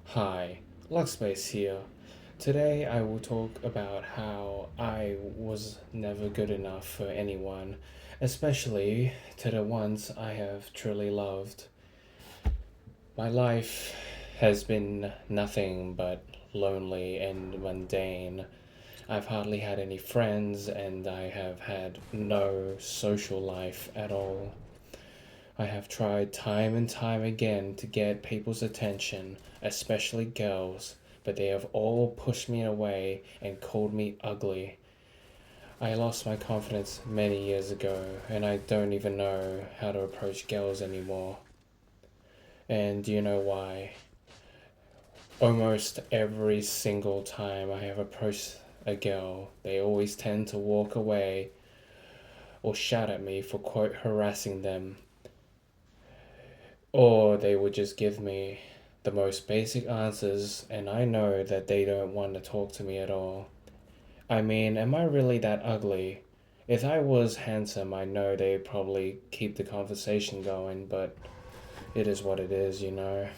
Hi, Luckspace here. Today I will talk about how I was never good enough for anyone, especially to the ones I have truly loved. My life has been nothing but lonely and mundane. I've hardly had any friends and I have had no social life at all. I have tried time and time again to get people's attention, especially girls, but they have all pushed me away and called me ugly. I lost my confidence many years ago, and I don't even know how to approach girls anymore. And do you know why? Almost every single time I have approached a girl, they always tend to walk away or shout at me for quote harassing them. Or they would just give me the most basic answers, and I know that they don't want to talk to me at all. I mean, am I really that ugly? If I was handsome, I know they'd probably keep the conversation going, but it is what it is, you know.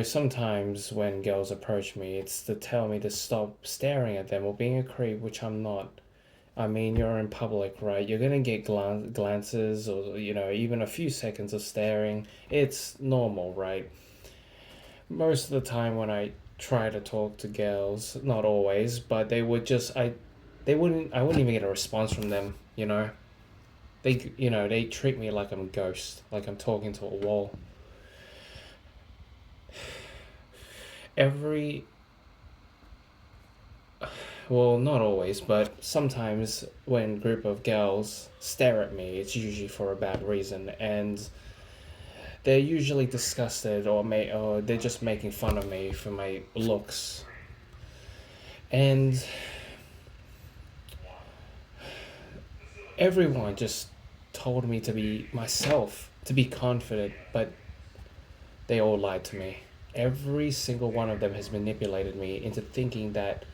Sometimes when girls approach me, it's to tell me to stop staring at them or being a creep, which I'm not. I mean, you're in public, right? You're gonna get glances or, even a few seconds of staring. It's normal, right? Most of the time when I try to talk to girls, not always, but I wouldn't even get a response from them, you know? They treat me like I'm a ghost, like I'm talking to a wall. Every, well, not always, but sometimes when a group of girls stare at me, it's usually for a bad reason, and they're usually disgusted or they're just making fun of me for my looks. And everyone just told me to be myself, to be confident, but they all lied to me. Every single one of them has manipulated me into thinking that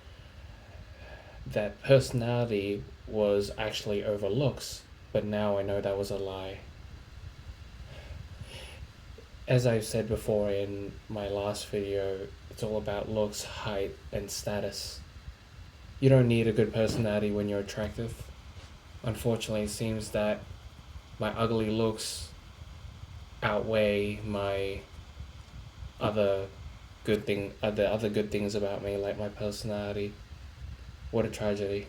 personality was actually over looks, but now I know that was a lie. As I've said before in my last video, it's all about looks, height, and status. You don't need a good personality when you're attractive. Unfortunately, it seems that my ugly looks outweigh my the other good things about me, like my personality. What a tragedy.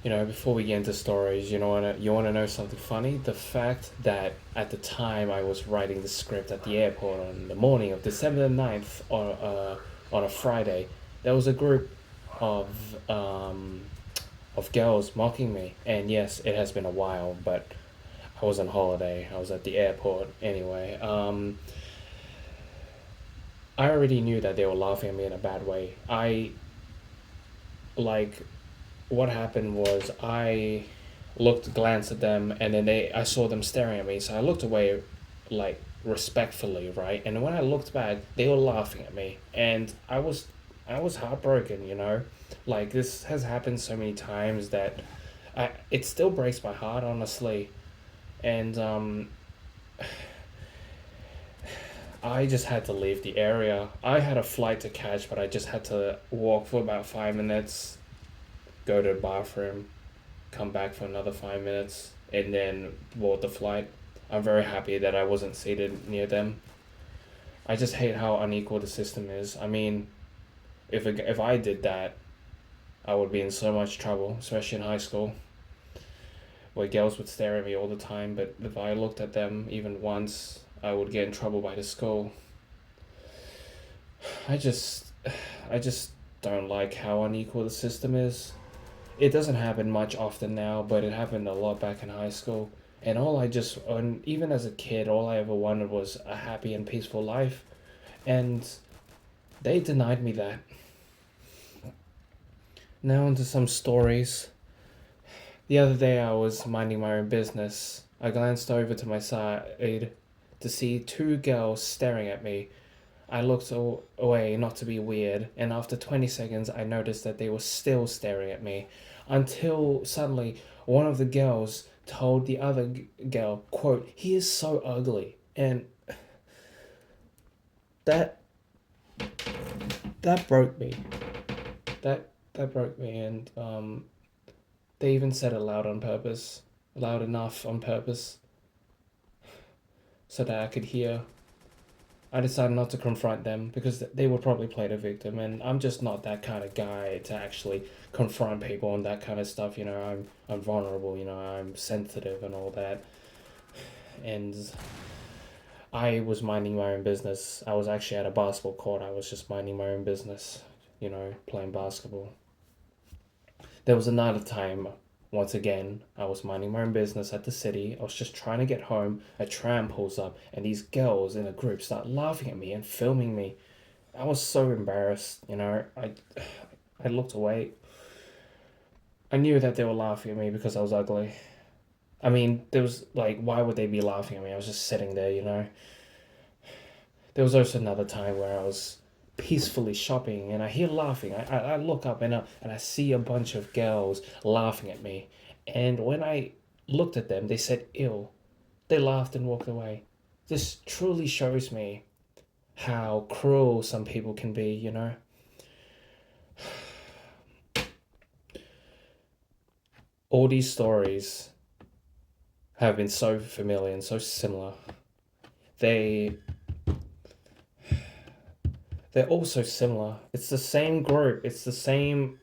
Before we get into stories, you wanna know something funny? The fact that at the time I was writing the script at the airport on the morning of December the 9th on a Friday, there was a group of of girls mocking me. And yes, it has been a while, but I was on holiday. I was at the airport anyway. I already knew that they were laughing at me in a bad way. Like what happened was I glanced at them, and then I saw them staring at me, so I looked away, like respectfully, right? And when I looked back, they were laughing at me, and I was heartbroken. Like this has happened so many times that it still breaks my heart, honestly. And I just had to leave the area. I had a flight to catch, but I just had to walk for about 5 minutes, go to the bathroom, come back for another 5 minutes, and then board the flight. I'm very happy that I wasn't seated near them. I just hate how unequal the system is. I mean, if I did that, I would be in so much trouble, especially in high school, where girls would stare at me all the time. But if I looked at them even once, I would get in trouble by the school. I just, I just don't like how unequal the system is. It doesn't happen much often now, but it happened a lot back in high school. And even as a kid, all I ever wanted was a happy and peaceful life. And they denied me that. Now, into some stories. The other day, I was minding my own business. I glanced over to my side to see two girls staring at me. I looked away not to be weird, and after 20 seconds, I noticed that they were still staring at me until suddenly one of the girls told the other girl, quote, "He is so ugly." And that that broke me. That broke me, and they even said it loud on purpose, loud enough on purpose, so that I could hear. I decided not to confront them because they would probably play the victim, and I'm just not that kind of guy to actually confront people on that kind of stuff. I'm vulnerable. I'm sensitive and all that, and I was minding my own business. I was actually at a basketball court. I was just minding my own business. Playing basketball. There was another time, once again, I was minding my own business at the city. I was just trying to get home. A tram pulls up, and these girls in a group start laughing at me and filming me. I was so embarrassed. I looked away. I knew that they were laughing at me because I was ugly. I mean, there was like, why would they be laughing at me? I was just sitting there. There was also another time where I was peacefully shopping and I hear laughing. I look up and I see a bunch of girls laughing at me. And when I looked at them, they said, "Ew." They laughed and walked away. This truly shows me how cruel some people can be. All these stories have been so familiar and so similar. They they're all so similar. It's the same group. It's the same.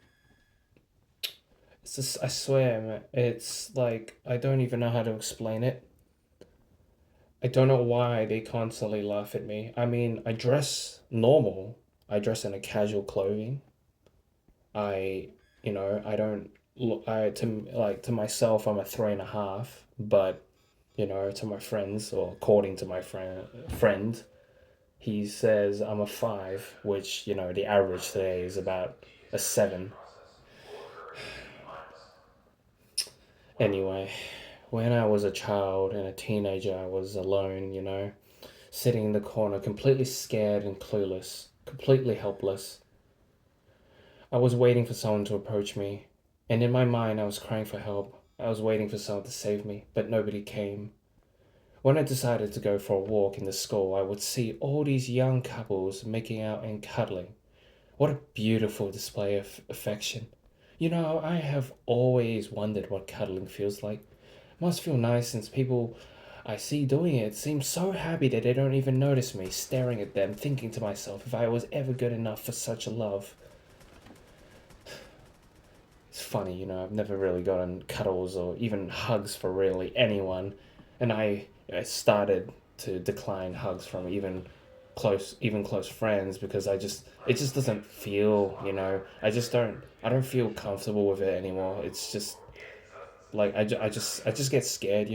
It's just, I swear, man, it's like I don't even know how to explain it. I don't know why they constantly laugh at me. I mean, I dress normal. I dress in a casual clothing. I, I don't look. I to myself, I'm a 3.5. But to my friends, or according to my friend, he says I'm a 5, which the average today is about a 7. Anyway, when I was a child and a teenager, I was alone, sitting in the corner, completely scared and clueless, completely helpless. I was waiting for someone to approach me, and in my mind, I was crying for help. I was waiting for someone to save me, but nobody came. When I decided to go for a walk in the school, I would see all these young couples making out and cuddling. What a beautiful display of affection. I have always wondered what cuddling feels like. Must feel nice since people I see doing it seem so happy that they don't even notice me staring at them, thinking to myself if I was ever good enough for such a love. It's funny, I've never really gotten cuddles or even hugs for really anyone, and I started to decline hugs from even close friends because it just doesn't feel. I don't feel comfortable with it anymore. It's just like I just get scared.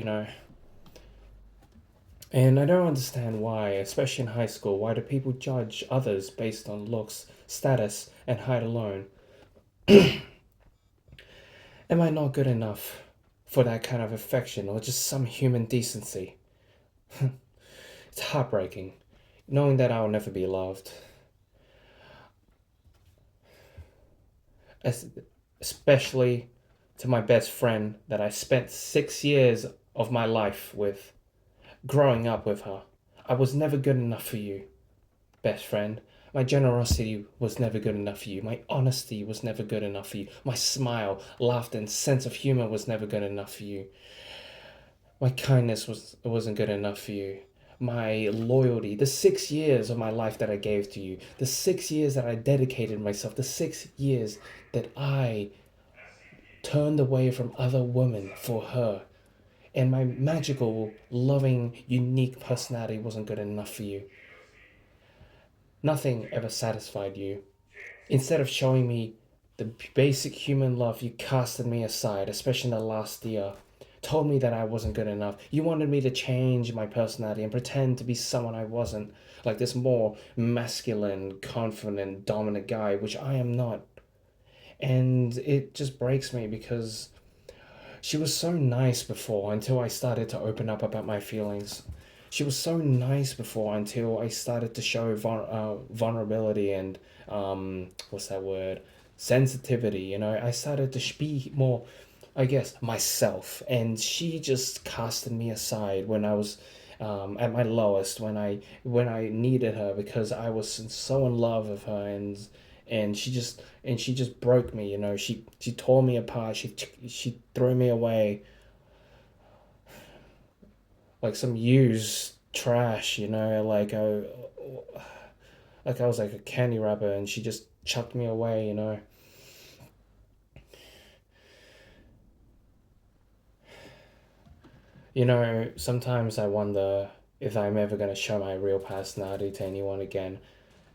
And I don't understand why, especially in high school, why do people judge others based on looks, status, and height alone? Am I not good enough for that kind of affection or just some human decency? It's heartbreaking, knowing that I'll never be loved, es- especially to my best friend that I spent 6 years of my life with, growing up with her. I was never good enough for you, best friend. My generosity was never good enough for you. My honesty was never good enough for you. My smile, laughter, and sense of humor was never good enough for you. My kindness wasn't good enough for you. My loyalty, the 6 years of my life that I gave to you, the 6 years that I dedicated myself, the 6 years that I turned away from other women for her, and my magical, loving, unique personality wasn't good enough for you. Nothing ever satisfied you. Instead of showing me the basic human love, you casted me aside, especially in the last year. Told me that I wasn't good enough. You wanted me to change my personality and pretend to be someone I wasn't, like this more masculine, confident, dominant guy, which I am not. And it just breaks me because she was so nice before until I started to open up about my feelings. She was so nice before until I started to show vulnerability and what's that word? Sensitivity. I started to be more I guess, myself, and she just casted me aside when I was at my lowest, when I needed her because I was so in love with her, and she just broke me. You know, she tore me apart. She threw me away like some used trash. You know, like I was like a candy wrapper, and she just chucked me away. You know. You know, sometimes I wonder if I'm ever going to show my real personality to anyone again.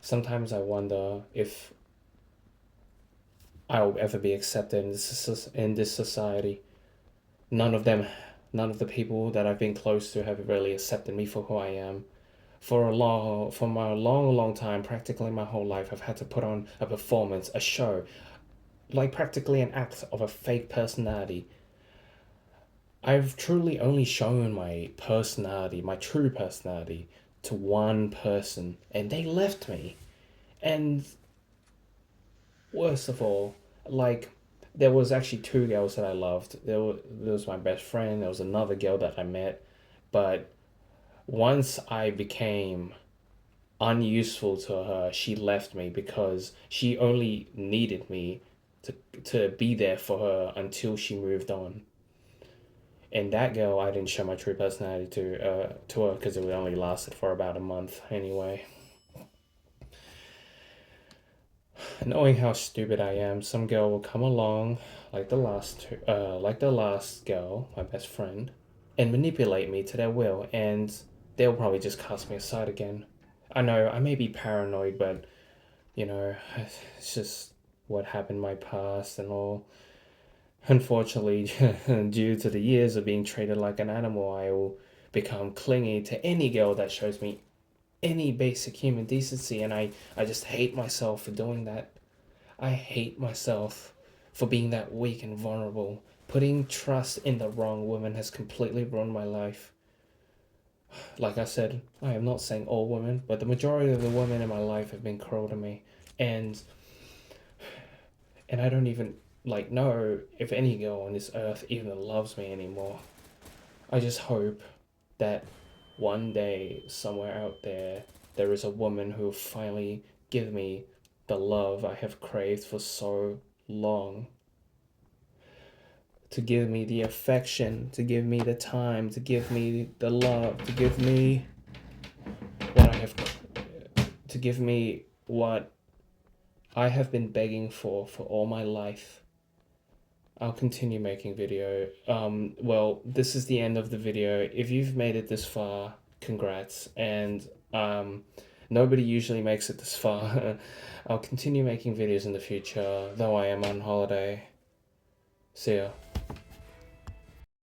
Sometimes I wonder if I'll ever be accepted in this society. None of them, none of the people that I've been close to have really accepted me for who I am. For my long time, practically my whole life, I've had to put on a performance, a show, like practically an act of a fake personality. I've truly only shown my personality, my true personality, to one person, and they left me. And worst of all, like, there was actually two girls that I loved. There was my best friend. There was another girl that I met, but once I became unuseful to her, she left me because she only needed me to be there for her until she moved on. And that girl, I didn't show my true personality to her because it only lasted for about a month anyway. Knowing how stupid I am, some girl will come along, like the last girl, my best friend, and manipulate me to their will, and they'll probably just cast me aside again. I know I may be paranoid, but you know, it's just what happened in my past and all. Unfortunately, due to the years of being treated like an animal, I will become clingy to any girl that shows me any basic human decency, and I just hate myself for doing that. I hate myself for being that weak and vulnerable. Putting trust in the wrong woman has completely ruined my life. Like I said, I am not saying all women, but the majority of the women in my life have been cruel to me. And I don't even know if any girl on this earth even loves me anymore. I just hope that one day somewhere out there there is a woman who will finally give me the love I have craved for so long, to give me the affection, to give me the time, to give me the love, to give me what I have, to give me what I have been begging for all my life. I'll continue making video. Well, this is the end of the video. If you've made it this far, congrats. And nobody usually makes it this far. I'll continue making videos in the future, though I am on holiday. See ya.